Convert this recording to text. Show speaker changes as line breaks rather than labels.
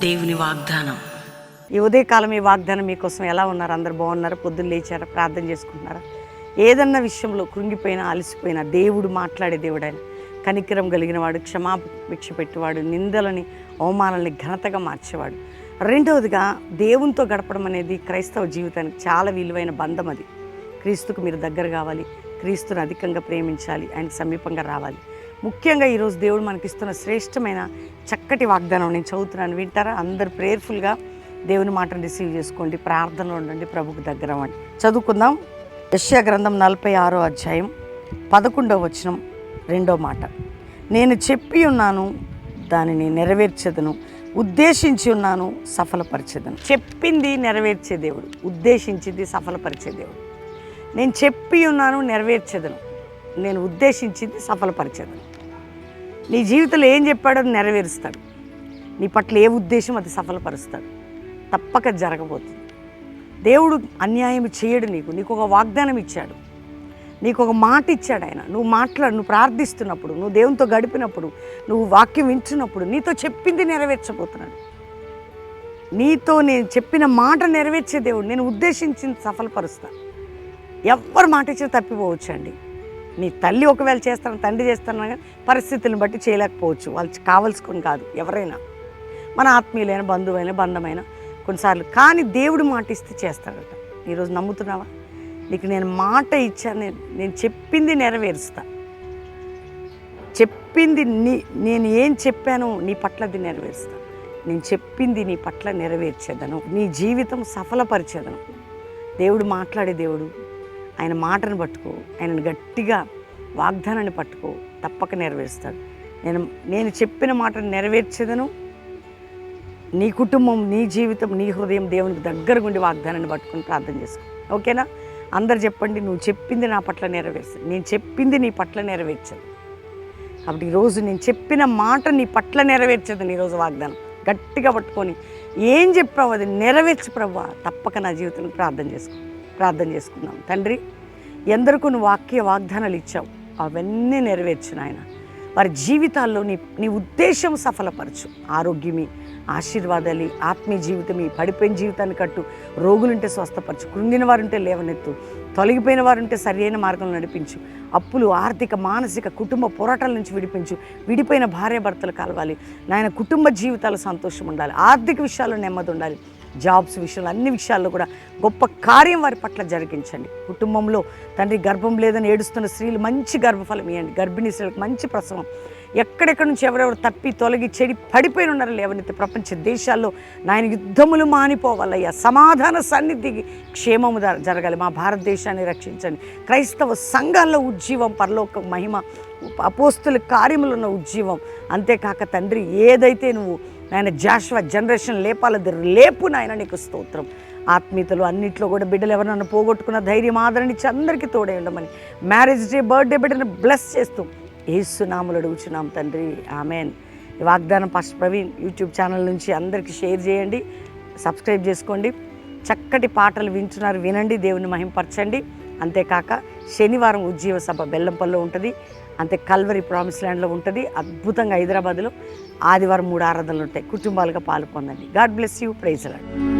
దేవుని వాగ్దానం.
ఈ ఉదయకాలం ఈ వాగ్దానం మీకోసం ఎలా ఉన్నారు? అందరు బాగున్నారా? పొద్దున్న లేచారా? ప్రార్థన చేసుకుంటున్నారా? ఏదన్నా విషయంలో కృంగిపోయినా అలసిపోయినా దేవుడు మాట్లాడే దేవుడు ఆయన. కనికరం కలిగిన వాడు, క్షమాభిక్ష పెట్టేవాడు, నిందలని అవమానాలని ఘనతగా మార్చేవాడు. రెండవదిగా దేవునితో గడపడం అనేది క్రైస్తవ జీవితానికి చాలా విలువైన బంధం. అది క్రీస్తుకు మీరు దగ్గర కావాలి, క్రీస్తుని అధికంగా ప్రేమించాలి, ఆయనకు సమీపంగా రావాలి. ముఖ్యంగా ఈరోజు దేవుడు మనకిస్తున్న శ్రేష్టమైన చక్కటి వాగ్దానం నేను చదువుతున్నాను, వింటారా? అందరు ప్రేయర్ఫుల్గా దేవుని మాటను రిసీవ్ చేసుకోండి, ప్రార్థనలో ఉండండి, ప్రభుకు దగ్గర అవ్వండి. చదువుకుందాం. యెషయా గ్రంథం 46వ అధ్యాయం 11వ వచనం 2వ మాట. నేను చెప్పి ఉన్నాను, దానిని నెరవేర్చెదను, ఉద్దేశించి ఉన్నాను, సఫలపరిచెదను. చెప్పింది నెరవేర్చే దేవుడు, ఉద్దేశించింది సఫలపరిచే దేవుడు. నేను చెప్పి ఉన్నాను, నెరవేర్చెదను, నేను ఉద్దేశించింది సఫలపరిచేదను. నీ జీవితంలో ఏం చెప్పాడో అది నెరవేరుస్తాడు. నీ పట్ల ఏ ఉద్దేశం అది సఫలపరుస్తాడు. తప్పక జరగబోతుంది. దేవుడు అన్యాయం చేయడు. నీకు ఒక వాగ్దానం ఇచ్చాడు, నీకు ఒక మాట ఇచ్చాడు ఆయన. నువ్వు ప్రార్థిస్తున్నప్పుడు, నువ్వు దేవునితో గడిపినప్పుడు, నువ్వు వాక్యం వింటున్నప్పుడు నీతో చెప్పింది నెరవేర్చబోతున్నాడు. నీతో నేను చెప్పిన మాట నెరవేర్చే దేవుడు. నేను ఉద్దేశించింది సఫలపరుస్తా. ఎవ్వరు మాట ఇచ్చినా తప్పిపోవచ్చండి. నీ తల్లి ఒకవేళ చేస్తాను, తండ్రి చేస్తాను కానీ పరిస్థితులను బట్టి చేయలేకపోవచ్చు. వాళ్ళు కావాల్సుకొని కాదు, ఎవరైనా మన ఆత్మీయులైన బంధమైన కొన్నిసార్లు. కానీ దేవుడు మాట ఇస్తే చేస్తాడట. ఈరోజు నమ్ముతున్నావా? నీకు నేను మాట ఇచ్చాను, నేను చెప్పింది నెరవేరుస్తా. చెప్పింది నేను ఏం చెప్పానో నీ పట్ల అది నెరవేరుస్తా. నేను చెప్పింది నీ పట్ల నెరవేర్చేదను, నీ జీవితం సఫలపరిచేదను. దేవుడు మాట్లాడే దేవుడు. ఆయన మాటను పట్టుకో, ఆయనను గట్టిగా వాగ్దానాన్ని పట్టుకో, తప్పక నెరవేరుస్తాడు. నేను చెప్పిన మాటను నెరవేర్చేదను. నీ కుటుంబం, నీ జీవితం, నీ హృదయం దేవునికి దగ్గరగా ఉండి వాగ్దానాన్ని పట్టుకుని ప్రార్థన చేసుకో. ఓకేనా? అందరు చెప్పండి, నువ్వు చెప్పింది నా పట్ల నెరవేర్చదు, నేను చెప్పింది నీ పట్ల నెరవేర్చదు. కాబట్టి ఈరోజు నేను చెప్పిన మాట నీ పట్ల నెరవేర్చదు. ఈరోజు వాగ్దానం గట్టిగా పట్టుకొని ఏం చెప్పావు అది నెరవేర్చు ప్రభువా, తప్పక నా జీవితంలో ప్రార్థన చేసుకుందాం. తండ్రి, ఎందరికో నువ్వు వాగ్దానాలు ఇచ్చావు, అవన్నీ నెరవేర్చు నాయన. వారి జీవితాల్లో నీ ఉద్దేశం సఫలపరచు. ఆరోగ్యమి, ఆశీర్వాదాలు, ఆత్మీయ జీవితం, పడిపోయిన జీవితాన్ని కట్టు. రోగులుంటే స్వస్థపరచు, కృంగిన వారుంటే లేవనెత్తు, తొలగిపోయిన వారుంటే సరైన మార్గంలో నడిపించు. అప్పులు, ఆర్థిక, మానసిక, కుటుంబ పోరాటాల నుంచి విడిపించు. విడిపోయిన భార్యాభర్తలు కలవాలి నాయన. కుటుంబ జీవితాలు సంతోషం ఉండాలి, ఆర్థిక విషయాల్లో నెమ్మది ఉండాలి, జాబ్స్ విషయంలో, అన్ని విషయాల్లో కూడా గొప్ప కార్యం వారి పట్ల జరిగించండి. కుటుంబంలో తండ్రి గర్భం లేదని ఏడుస్తున్న స్త్రీలు మంచి గర్భఫలం ఇవ్వండి. గర్భిణీ స్త్రీలకు మంచి ప్రసవం. ఎక్కడెక్కడి నుంచి ఎవరెవరు తప్పి తొలగి చెడి పడిపోయిన ఉన్నారో లేవనెత్తి. ప్రపంచ దేశాల్లో నాయన యుద్ధములు మానిపోవాలయ్యా. సమాధాన సన్నిధికి క్షేమము జరగాలి. మా భారతదేశాన్ని రక్షించండి. క్రైస్తవ సంఘాల్లో ఉజ్జీవం, పరలోక మహిమ, అపోస్తుల కార్యములు ఉన్న ఉజ్జీవం. అంతేకాక తండ్రి, ఏదైతే నువ్వు నాయన జాషువా జనరేషన్ లేపాలది లేపు నాయన. నీకు స్తోత్రం. ఆత్మీయతలు అన్నింటిలో కూడా బిడ్డలు ఎవరినన్నా పోగొట్టుకున్న ధైర్యం, ఆదరణ ఇచ్చి అందరికీ తోడే ఉండమని, మ్యారేజ్ డే, బర్త్డే బిడ్డను బ్లెస్ చేస్తూ యేసు నామములో అడుగుచున్నాం తండ్రి, ఆమెన్. ఈ వాగ్దానం పాస్టర్ ప్రవీణ్ యూట్యూబ్ ఛానల్ నుంచి అందరికీ షేర్ చేయండి, సబ్స్క్రైబ్ చేసుకోండి. చక్కటి పాటలు వింటున్నారు, వినండి, దేవుని మహింపరచండి. అంతేకాక శనివారం ఉజ్జీవ సభ బెల్లంపల్లిలో ఉంటుంది, అంతే కల్వరి ప్రామిస్ ల్యాండ్లో ఉంటుంది. అద్భుతంగా హైదరాబాద్లో ఆదివారం 3 ఆరాధనలు ఉంటాయి. కుటుంబాలుగా పాలు పొందండి. God bless you. Praise lord.